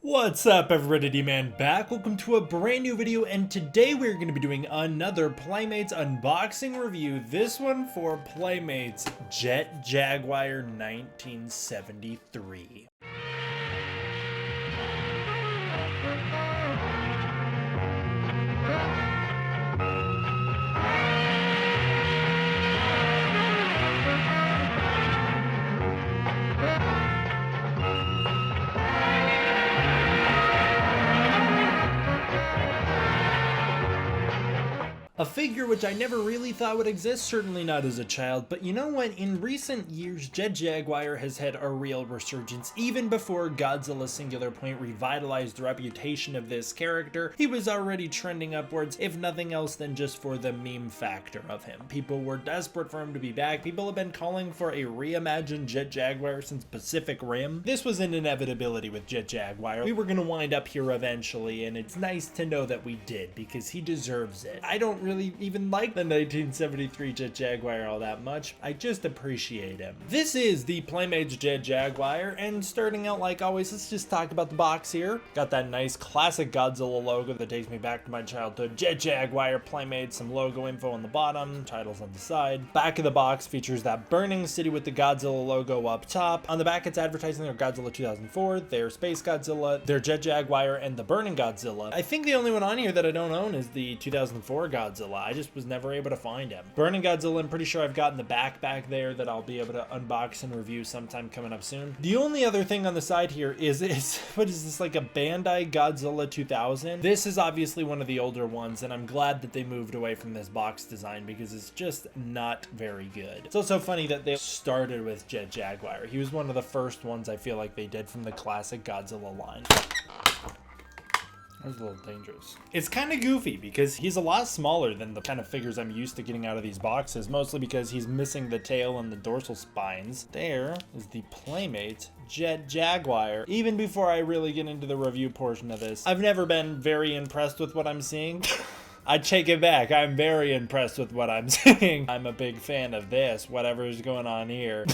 What's up everybody, D-Man back. Welcome to a brand new video, and today we're going to be doing another Playmates unboxing review. This one for Playmates Jet Jaguar 1973. A figure which I never really thought would exist, certainly not as a child, but you know what? In recent years, Jet Jaguar has had a real resurgence. Even before Godzilla Singular Point revitalized the reputation of this character, he was already trending upwards, if nothing else than just for the meme factor of him. People were desperate for him to be back. People have been calling for a reimagined Jet Jaguar since Pacific Rim. This was an inevitability with Jet Jaguar. We were going to wind up here eventually, and it's nice to know that we did, because he deserves it. I don't really even like the 1973 Jet Jaguar all that much. I just appreciate him. This is the Playmates Jet Jaguar, and starting out like always, let's just talk about the box here. Got that nice classic Godzilla logo that takes me back to my childhood. Jet Jaguar Playmates, some logo info on the bottom, titles on the side. Back of the box features that burning city with the Godzilla logo up top. On the back it's advertising their Godzilla 2004, their Space Godzilla, their Jet Jaguar, and the Burning Godzilla. I think the only one on here that I don't own is the 2004 Godzilla. I just was never able to find him. Burning Godzilla, I'm pretty sure I've got in the back there that I'll be able to unbox and review sometime coming up soon. The only other thing on the side here is what is this, like a Bandai Godzilla 2000? This is obviously one of the older ones, and I'm glad that they moved away from this box design because it's just not very good. It's also funny that they started with Jet Jaguar. He was one of the first ones I feel like they did from the classic Godzilla line. That was a little dangerous. It's kind of goofy because he's a lot smaller than the kind of figures I'm used to getting out of these boxes, mostly because he's missing the tail and the dorsal spines. There is the Playmates Jet Jaguar. Even before I really get into the review portion of this, I've never been very impressed with what I'm seeing. I take it back. I'm very impressed with what I'm seeing. I'm a big fan of this, whatever's going on here.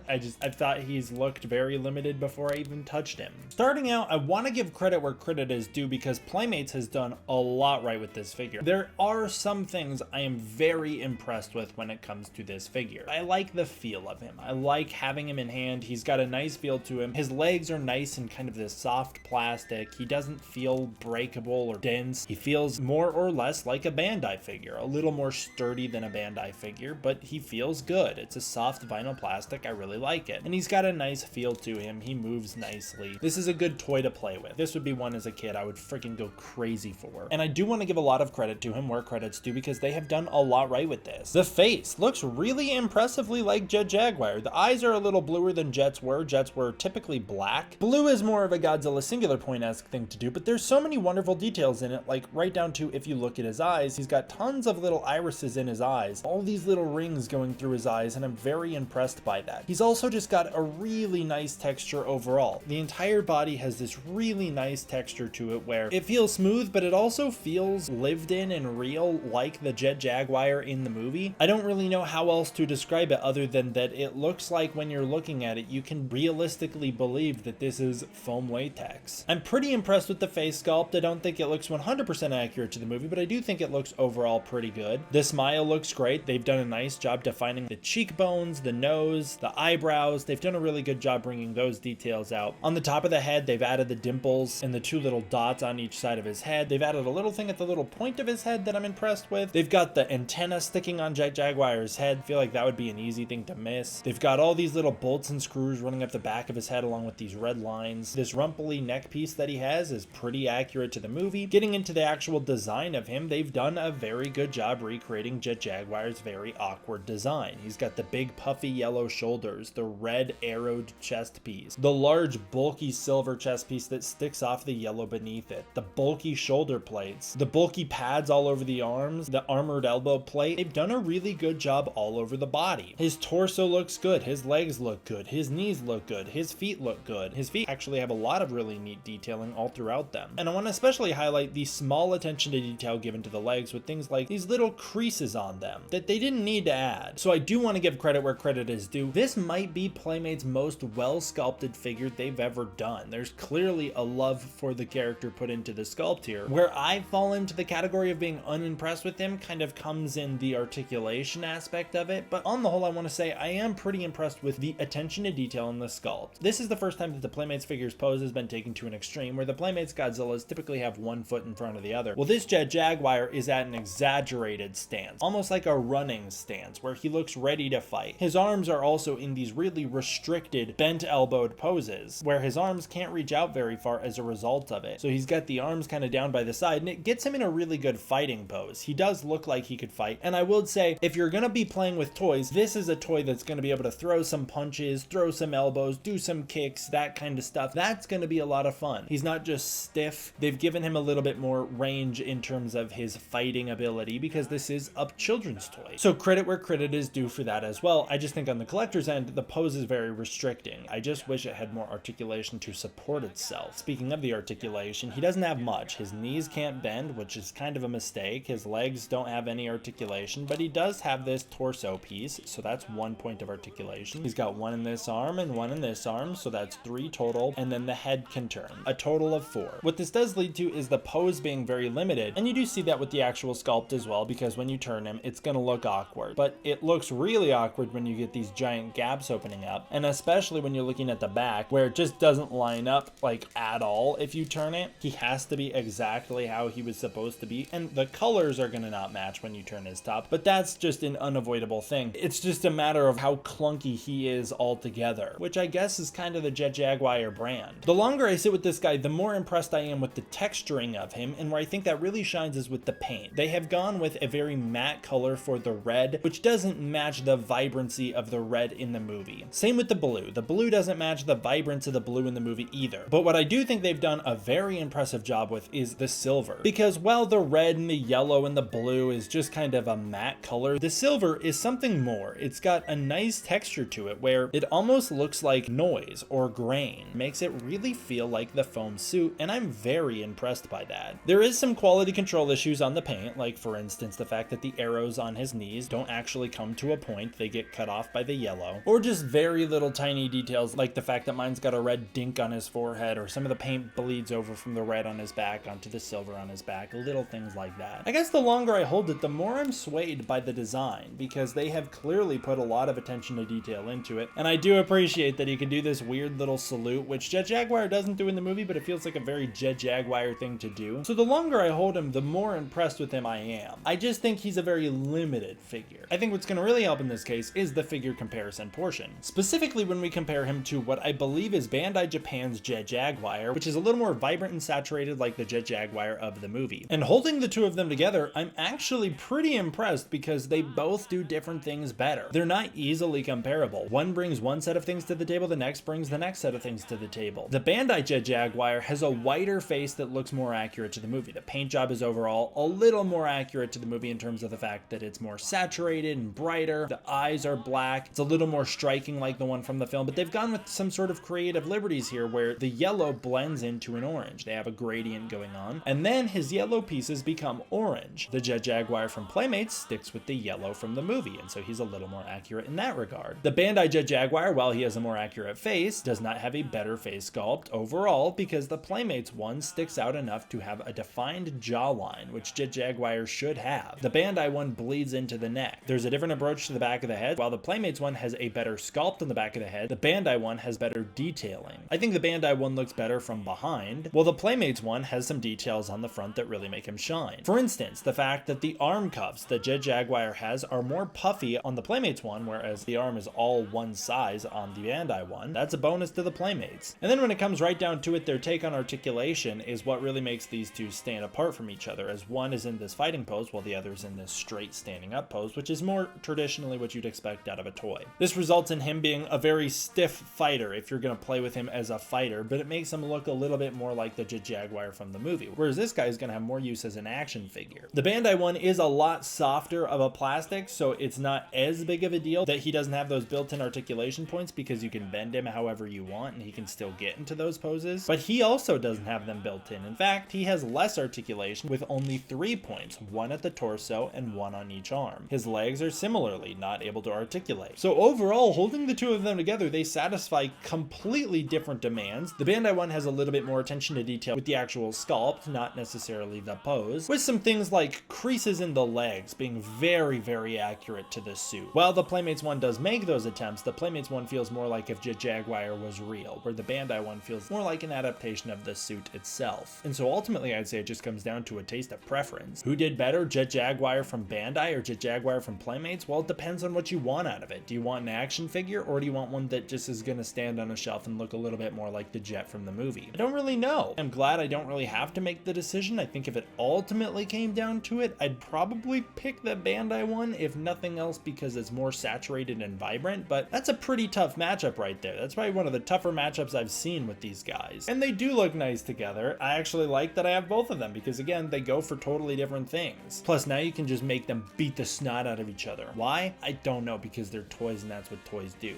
I thought he's looked very limited before I even touched him. Starting out, I want to give credit where credit is due because Playmates has done a lot right with this figure. There are some things I am very impressed with when it comes to this figure. I like the feel of him. I like having him in hand. He's got a nice feel to him. His legs are nice and kind of this soft plastic. He doesn't feel breakable or dense. He feels more or less like a Bandai figure, a little more sturdy than a Bandai figure, but he feels good. It's a soft vinyl plastic. I really like it. And he's got a nice feel to him. He moves nicely. This is a good toy to play with. This would be one as a kid I would freaking go crazy for. And I do want to give a lot of credit to him where credit's due because they have done a lot right with this. The face looks really impressively like Jet Jaguar. The eyes are a little bluer than Jet's were. Jet's were typically black. Blue is more of a Godzilla Singular Point-esque thing to do, but there's so many wonderful details in it, like right down to if you look at his eyes, he's got tons of little irises in his eyes, all these little rings going through his eyes, and I'm very impressed by that. He's also just got a really nice texture overall. The entire body has this really nice texture to it where it feels smooth, but it also feels lived in and real like the Jet Jaguar in the movie. I don't really know how else to describe it other than that it looks like when you're looking at it, you can realistically believe that this is foam latex. I'm pretty impressed with the face sculpt. I don't think it looks 100% accurate to the movie, but I do think it looks overall pretty good. The smile looks great. They've done a nice job defining the cheekbones, the nose, the eyebrows. They've done a really good job bringing those details out. On the top of the head, they've added the dimples and the two little dots on each side of his head. They've added a little thing at the little point of his head that I'm impressed with. They've got the antenna sticking on Jet Jaguar's head. I feel like that would be an easy thing to miss. They've got all these little bolts and screws running up the back of his head along with these red lines. This rumply neck piece that he has is pretty accurate to the movie. Getting into the actual design of him, they've done a very good job recreating Jet Jaguar's very awkward design. He's got the big puffy yellow shoulders, the red arrowed chest piece, the large bulky silver chest piece that sticks off the yellow beneath it, the bulky shoulder plates, the bulky pads all over the arms, the armored elbow plate. They've done a really good job all over the body. His torso looks good, his legs look good, his knees look good, his feet look good. His feet actually have a lot of really neat detailing all throughout them. And I want to especially highlight the small attention to detail given given to the legs with things like these little creases on them that they didn't need to add. So I do want to give credit where credit is due. This might be Playmates' most well sculpted figure they've ever done. There's clearly a love for the character put into the sculpt here. Where I fall into the category of being unimpressed with him kind of comes in the articulation aspect of it, but on the whole I want to say I am pretty impressed with the attention to detail in the sculpt. This is the first time that the Playmates figure's pose has been taken to an extreme, where the Playmates Godzillas typically have one foot in front of the other. Well, this Jet Jaguar is at an exaggerated stance, almost like a running stance, where he looks ready to fight. His arms are also in these really restricted, bent elbowed poses, where his arms can't reach out very far as a result of it. So he's got the arms kind of down by the side, and it gets him in a really good fighting pose. He does look like he could fight, and I will say, if you're gonna be playing with toys, this is a toy that's gonna be able to throw some punches, throw some elbows, do some kicks, that kind of stuff. That's gonna be a lot of fun. He's not just stiff. They've given him a little bit more range in terms of his fighting ability because this is a children's toy. So credit where credit is due for that as well. I just think on the collector's end, the pose is very restricting. I just wish it had more articulation to support itself. Speaking of the articulation, he doesn't have much. His knees can't bend, which is kind of a mistake. His legs don't have any articulation, but he does have this torso piece, so that's 1 point of articulation. He's got one in this arm and one in this arm, so that's 3 total, and then the head can turn, a total of 4. What this does lead to is the pose being very limited, and you do see that with the actual sculpt as well, because when you turn him, it's gonna look awkward, but it looks really awkward when you get these giant gaps opening up, and especially when you're looking at the back, where it just doesn't line up like at all. If you turn it, he has to be exactly how he was supposed to be, and the colors are gonna not match when you turn his top, but that's just an unavoidable thing. It's just a matter of how clunky he is altogether, which I guess is kind of the Jet Jaguar brand. The longer I sit with this guy, the more impressed I am with the texturing of him, and where I think that really shines is with the paint. They have gone with a very matte color for the red, which doesn't match the vibrancy of the red in the movie. Same with the blue. The blue doesn't match the vibrance of the blue in the movie either. But what I do think they've done a very impressive job with is the silver. Because while the red and the yellow and the blue is just kind of a matte color, the silver is something more. It's got a nice texture to it where it almost looks like noise or grain. Makes it really feel like the foam suit, and I'm very impressed by that. There is some quality control issues on the paint, like for instance the fact that the arrows on his knees don't actually come to a point, they get cut off by the yellow, or just very little tiny details like the fact that mine's got a red dink on his forehead, or some of the paint bleeds over from the red on his back onto the silver on his back, little things like that. I guess the longer I hold it, the more I'm swayed by the design, because they have clearly put a lot of attention to detail into it, and I do appreciate that he can do this weird little salute, which Jet Jaguar doesn't do in the movie, but it feels like a very Jet Jaguar thing to do. So the longer I hold him, the more impressed with him I am. I just think he's a very limited figure. I think what's going to really help in this case is the figure comparison portion. Specifically when we compare him to what I believe is Bandai Japan's Jet Jaguar, which is a little more vibrant and saturated like the Jet Jaguar of the movie. And holding the two of them together, I'm actually pretty impressed because they both do different things better. They're not easily comparable. One brings one set of things to the table, the next brings the next set of things to the table. The Bandai Jet Jaguar has a whiter face that looks more accurate to the movie. The paint job is overall a little more accurate to the movie in terms of the fact that it's more saturated and brighter. The eyes are black. It's a little more striking like the one from the film, but they've gone with some sort of creative liberties here where the yellow blends into an orange. They have a gradient going on, and then his yellow pieces become orange. The Jet Jaguar from Playmates sticks with the yellow from the movie, and so he's a little more accurate in that regard. The Bandai Jet Jaguar, while he has a more accurate face, does not have a better face sculpt overall because the Playmates one sticks out enough to have a defined jawline, which Jet Jaguar should have. The Bandai one bleeds into the neck. There's a different approach to the back of the head. While the Playmates one has a better sculpt on the back of the head, the Bandai one has better detailing. I think the Bandai one looks better from behind, while the Playmates one has some details on the front that really make him shine. For instance, the fact that the arm cuffs that Jet Jaguar has are more puffy on the Playmates one, whereas the arm is all one size on the Bandai one. That's a bonus to the Playmates. And then when it comes right down to it, their take on articulation is what really makes these two stand apart from each other, as one is in this fighting pose while the other is in this straight standing up pose, which is more traditionally what you'd expect out of a toy. This results in him being a very stiff fighter if you're going to play with him as a fighter, but it makes him look a little bit more like the Jet Jaguar from the movie, whereas this guy is going to have more use as an action figure. The Bandai one is a lot softer of a plastic, so it's not as big of a deal that he doesn't have those built-in articulation points because you can bend him however you want and he can still get into those poses, but he also doesn't have them built in. In fact, he has less articulation with only 3 points, one at the torso and one on each arm. His legs are similarly not able to articulate. So overall, holding the two of them together, they satisfy completely different demands. The Bandai one has a little bit more attention to detail with the actual sculpt, not necessarily the pose, with some things like creases in the legs being very, very accurate to the suit. While the Playmates one does make those attempts, the Playmates one feels more like if Jet Jaguar was real, where the Bandai one feels more like an adaptation of the suit itself. And so ultimately, I'd say it just comes down to a taste of preference. Who did better, Jet Jaguar from Bandai or Jet Jaguar from Playmates? Well, it depends on what you want out of it. Do you want an action figure, or do you want one that just is gonna stand on a shelf and look a little bit more like the Jet from the movie? I don't really know. I'm glad I don't really have to make the decision. I think if it ultimately came down to it, I'd probably pick the Bandai one, if nothing else because it's more saturated and vibrant, but that's a pretty tough matchup right there. That's probably one of the tougher matchups I've seen with these guys. And they do look nice together. I actually like that I have both of them because, again, they go for totally different things. Plus, now you can just make them beat the snot out of each other. Why? I don't know, because they're toys and that's what toys do.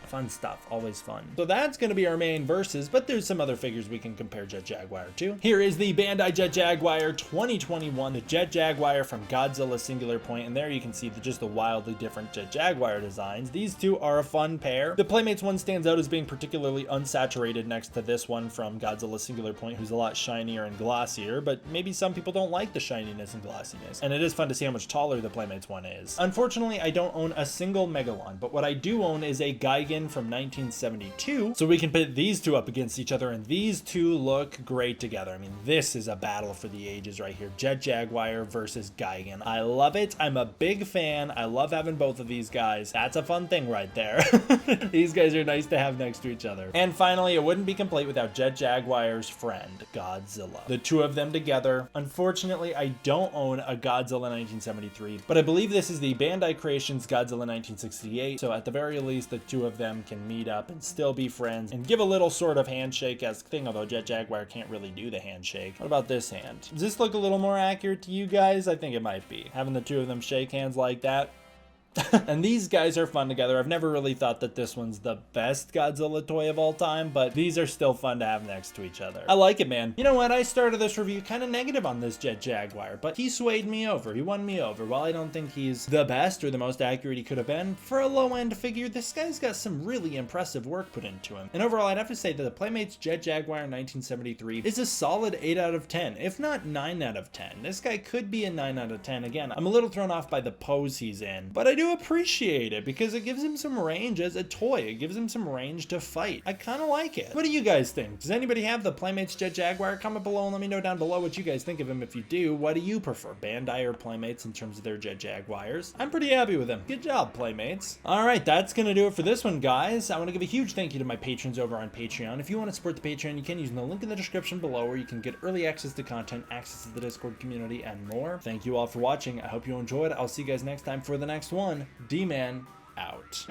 Fun stuff, always fun. So that's going to be our main versus, but there's some other figures we can compare Jet Jaguar to. Here is the Bandai Jet Jaguar 2021, the Jet Jaguar from Godzilla Singular Point, and there you can see just the wildly different Jet Jaguar designs. These two are a fun pair. The Playmates one stands out as being particularly unsaturated next to this one from Godzilla Singular Point, who's a lot shinier and glossier, but maybe some people don't like the shininess and glossiness, and it is fun to see how much taller the Playmates one is. Unfortunately, I don't own a single Megalon, but what I do own is a Gigan from 1972, so we can put these two up against each other, and these two look great together. I mean, this is a battle for the ages right here. Jet Jaguar versus Gigan. I love it. I'm a big fan. I love having both of these guys. That's a fun thing right there. These guys are nice to have next to each other. And finally, it wouldn't be complete without Jet Jaguar's friend, Godzilla. The two of them together. Unfortunately, I don't own a Godzilla 1973, but I believe this is the Bandai Creations Godzilla 1968, so at the very least, the two of them can meet up and still be friends and give a little sort of handshake-esque thing, although Jet Jaguar can't really do the handshake. What about this hand? Does this look a little more accurate to you guys? I think it might be. Having the two of them shake hands like that. And these guys are fun together. I've never really thought that this one's the best Godzilla toy of all time, but these are still fun to have next to each other. I like it, man. You know what? I started this review kind of negative on this Jet Jaguar, but he swayed me over. He won me over. While I don't think he's the best or the most accurate he could have been, for a low-end figure, this guy's got some really impressive work put into him. And overall, I'd have to say that the Playmates Jet Jaguar 1973 is a solid 8 out of 10, if not 9 out of 10. This guy could be a 9 out of 10. Again, I'm a little thrown off by the pose he's in, but I do appreciate it because it gives him some range as a toy. It gives him some range to fight. I kind of like it. What do you guys think? Does anybody have the Playmates Jet Jaguar? Comment below and let me know down below what you guys think of him. If you do, what do you prefer, Bandai or Playmates in terms of their Jet Jaguars? I'm pretty happy with him. Good job, Playmates. All right, that's gonna do it for this one, guys. I want to give a huge thank you to my patrons over on Patreon. If you want to support the Patreon, you can use the link in the description below, where you can get early access to content, access to the Discord community, and more. Thank you all for watching. I hope you enjoyed. I'll see you guys next time for the next one. D-Man out.